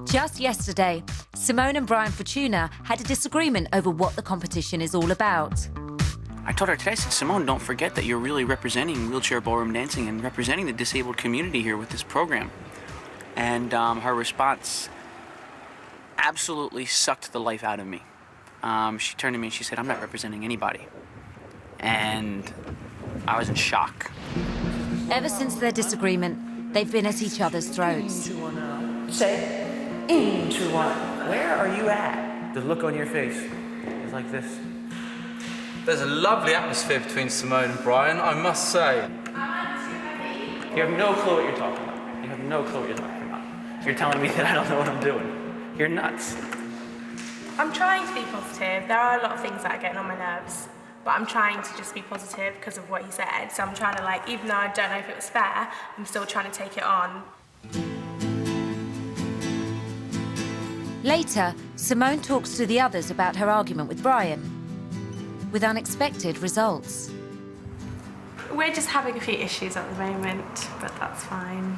Just yesterday, Simone and Brian Fortuna had a disagreement over what the competition is all about. I told her today, I said, Simone, don't forget that you're really representing wheelchair ballroom dancing and representing the disabled community here with this program. And her response absolutely sucked the life out of me. She turned to me and she said, I'm not representing anybody. And I was in shock. Ever since their disagreement, they've been at each other's throats. Say into one. Where are you at? The look on your face is like this. There's a lovely atmosphere between Simone and Brian, I must say. You have no clue what you're talking about. You have no clue what you're talking about. You're telling me that I don't know what I'm doing. You're nuts. I'm trying to be positive. There are a lot of things that are getting on my nerves, but I'm trying to just be positive because of what he said. So I'm trying to, like, even though I don't know if it was fair, I'm still trying to take it on. Later, Simone talks to the others about her argument with Brian, with unexpected results. We're just having a few issues at the moment, but that's fine.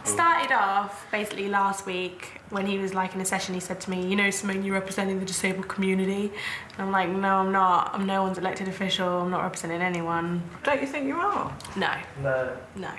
Started off basically last week when he was like in a session. He said to me, you know, Simone, you're representing the disabled community. And I'm like, no, I'm not. I'm no one's elected official. I'm not representing anyone. Don't you think you are? No. No. No.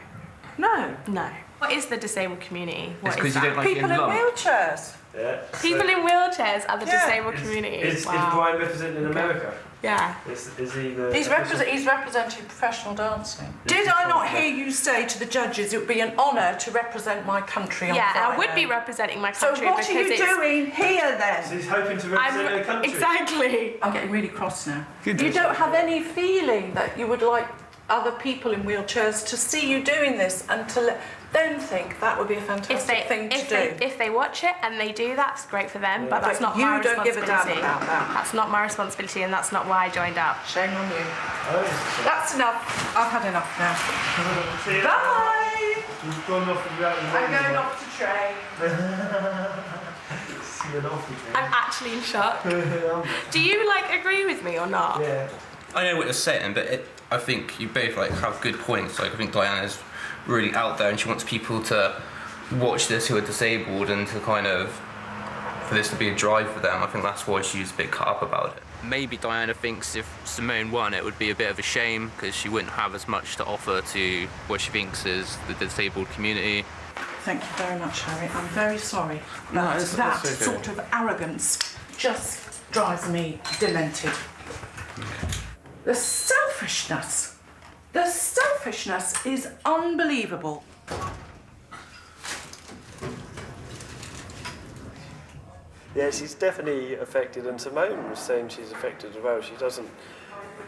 No. No. What is the disabled community? What It's is 'cause you that? don't like People in wheelchairs. Yeah. People in wheelchairs are the Yeah. disabled community. Is Wow. Brian representing America? Yeah. Is he the... He's representing professional dancing. Did I not hear you say to the judges it would be an honour to represent my country on Yeah, Friday? I would be representing my So country what because are you it's... doing here So then? he's hoping to represent their country? Exactly. I'm getting really cross now. You don't have any feeling that you would like other people in wheelchairs to see you doing this and to let them think that would be a fantastic thing to do? If they watch it and they do, that's great for them, but that's not you my don't give responsibility. a damn about that. That's not my responsibility and that's not why I joined up. Shame on you. Oh, That's enough. I've had enough now. see you. Bye! You've gone off without the I'm going off to train. See you off the train. I'm actually in shock. Do you, like, agree with me or not? Yeah. I know what you're saying, but I think you both have good points. I think Diana's really out there and she wants people to watch this who are disabled and to for this to be a drive for them. I think that's why she's a bit cut up about it. Maybe Diana thinks if Simone won, it would be a bit of a shame because she wouldn't have as much to offer to what she thinks is the disabled community. Thank you very much, Harry. I'm very sorry. But it's that okay. sort of arrogance just drives me demented. The selfishness is unbelievable. Yeah, she's definitely affected, and Simone was saying she's affected as well.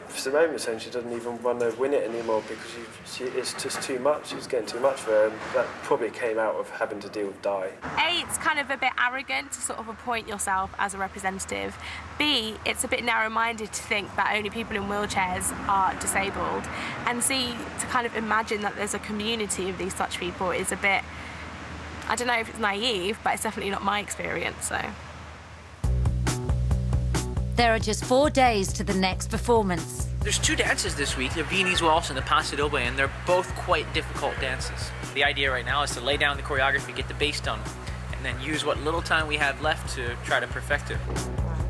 Simone was saying she doesn't even want to win it anymore because it's just too much. It's getting too much for her, and that probably came out of having to deal with Di. A, it's kind of a bit arrogant to sort of appoint yourself as a representative. B, it's a bit narrow-minded to think that only people in wheelchairs are disabled. And C, to kind of imagine that there's a community of these such people is a bit, I don't know if it's naive, but it's definitely not my experience, so. There are just 4 days to the next performance. There's 2 dances this week, the Vienesse Waltz and the Paso, doble, and they're both quite difficult dances. The idea right now is to lay down the choreography, get the base done, and then use what little time we have left to try to perfect it.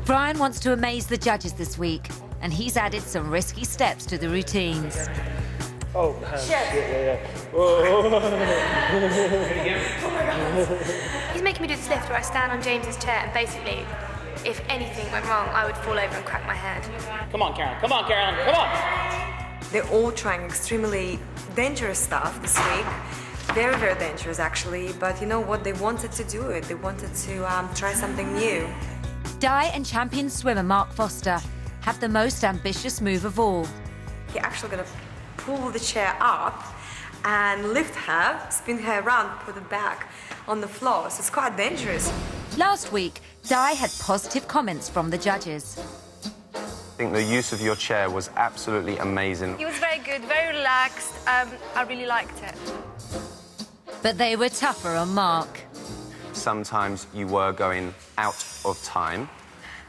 Brian wants to amaze the judges this week, and he's added some risky steps to the routines. Oh, hands. Yeah. Whoa. He's making me do this lift where I stand on James's chair and basically, if anything went wrong, I would fall over and crack my head. Come on, Carolyn. Come on, Carolyn. Come on! They're all trying extremely dangerous stuff this week. Very, very dangerous, actually. But you know what? They wanted to do it. They wanted to try something new. Di and champion swimmer Mark Foster have the most ambitious move of all. You're actually going to pull the chair up and lift her, spin her around, put her back on the floor. So it's quite dangerous. Last week, Di had positive comments from the judges. I think the use of your chair was absolutely amazing. He was very good, very relaxed. I really liked it. But they were tougher on Mark. Sometimes you were going out of time.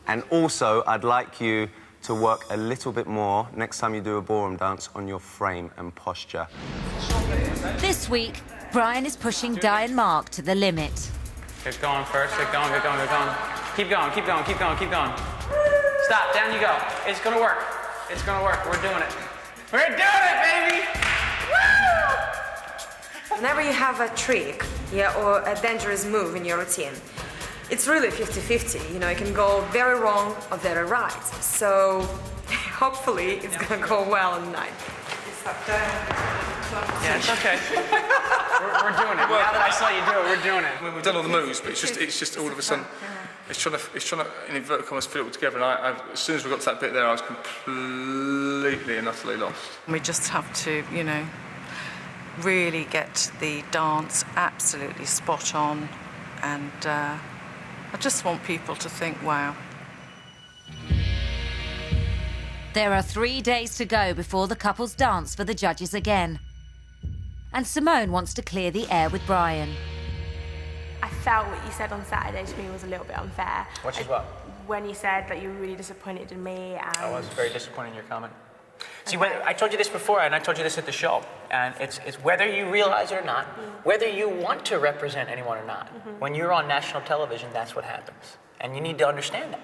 And also, I'd like you to work a little bit more next time you do a ballroom dance on your frame and posture. This week, Brian is pushing Di and Mark to the limit. Get going first, get going, get going, get going. Keep going, keep going, keep going, keep going. Stop, down you go. It's gonna work. It's gonna work, we're doing it. We're doing it, baby! Woo! Whenever you have a trick, or a dangerous move in your routine, it's really 50-50. You know, it can go very wrong or very right. So hopefully it's gonna go well on the night. Yeah, it's okay. we're doing it. Now that I saw you do it, we're doing it. We've done all the moves, but it's just all of a sudden, it's trying to in inverted commas fit it all together. And as soon as we got to that bit there, I was completely and utterly lost. We just have to, you know, really get the dance absolutely spot on, and I just want people to think, wow. There are 3 days to go before the couples dance for the judges again. And Simone wants to clear the air with Brian. I felt what you said on Saturday to me was a little bit unfair. Which is what? When you said that you were really disappointed in me and... I was very disappointed in your comment. See, I told you this before, and I told you this at the show, and it's whether you realize it or not, whether you want to represent anyone or not. When you're on national television, that's what happens. And you need to understand that.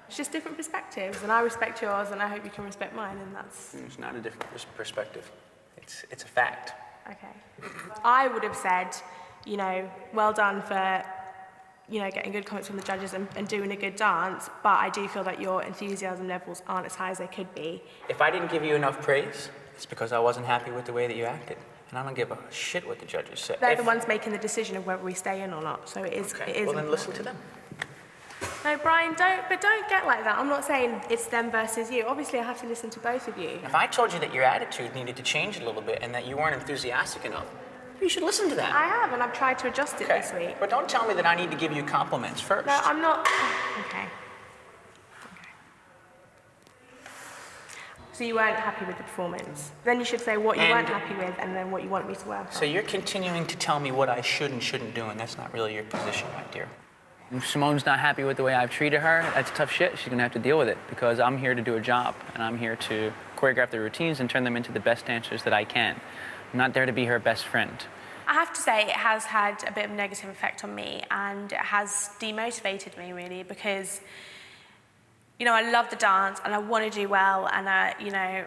It's just different perspectives, and I respect yours, and I hope you can respect mine, and that's... It's not a different perspective. It's a fact. Okay. I would have said, you know, well done for, you know, getting good comments from the judges and doing a good dance, but I do feel that your enthusiasm levels aren't as high as they could be. If I didn't give you enough praise, it's because I wasn't happy with the way that you acted. And I don't give a shit what the judges say. They're the ones making the decision of whether we stay in or not, so it is... Okay, it is well then important. listen to them. No, Brian, don't get like that. I'm not saying it's them versus you. Obviously, I have to listen to both of you. If I told you that your attitude needed to change a little bit and that you weren't enthusiastic enough, you should listen to that. I have, and I've tried to adjust it this week. But don't tell me that I need to give you compliments first. No, I'm not... Okay. So you weren't happy with the performance. Then you should say what you weren't happy with and then what you want me to work on. So you're continuing to tell me what I should and shouldn't do, and that's not really your position, my dear. If Simone's not happy with the way I've treated her, that's tough shit. She's gonna have to deal with it because I'm here to do a job and I'm here to choreograph the routines and turn them into the best dancers that I can. I'm not there to be her best friend. I have to say it has had a bit of a negative effect on me and it has demotivated me really because, you know, I love the dance and I want to do well and, you know,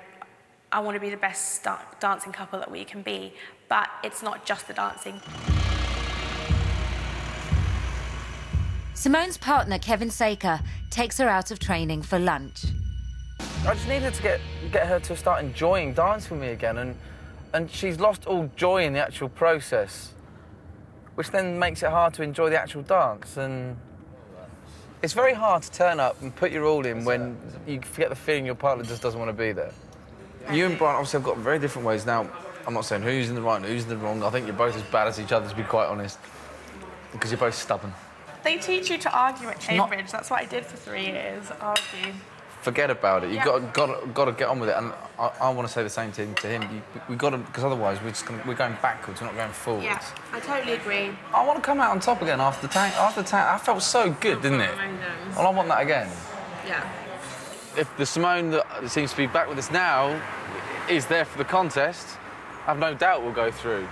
I want to be the best dancing couple that we can be, but it's not just the dancing. Simone's partner, Kevin Saker, takes her out of training for lunch. I just needed to get her to start enjoying dance with me again, and she's lost all joy in the actual process, which then makes it hard to enjoy the actual dance. And it's very hard to turn up and put your all in when you get the feeling your partner just doesn't want to be there. You and Brian obviously have got very different ways. Now, I'm not saying who's in the right and who's in the wrong. I think you're both as bad as each other, to be quite honest, because you're both stubborn. They teach you to argue at Cambridge. That's what I did for 3 years, argue. Forget about it. You've got to get on with it. And I want to say the same thing to him. We've got to, because otherwise we're going backwards. We're not going forwards. Yeah, I totally agree. I want to come out on top again after the tank. I felt so good, didn't it? Well, I want that again. Yeah. If the Simone that seems to be back with us now is there for the contest, I have no doubt we'll go through.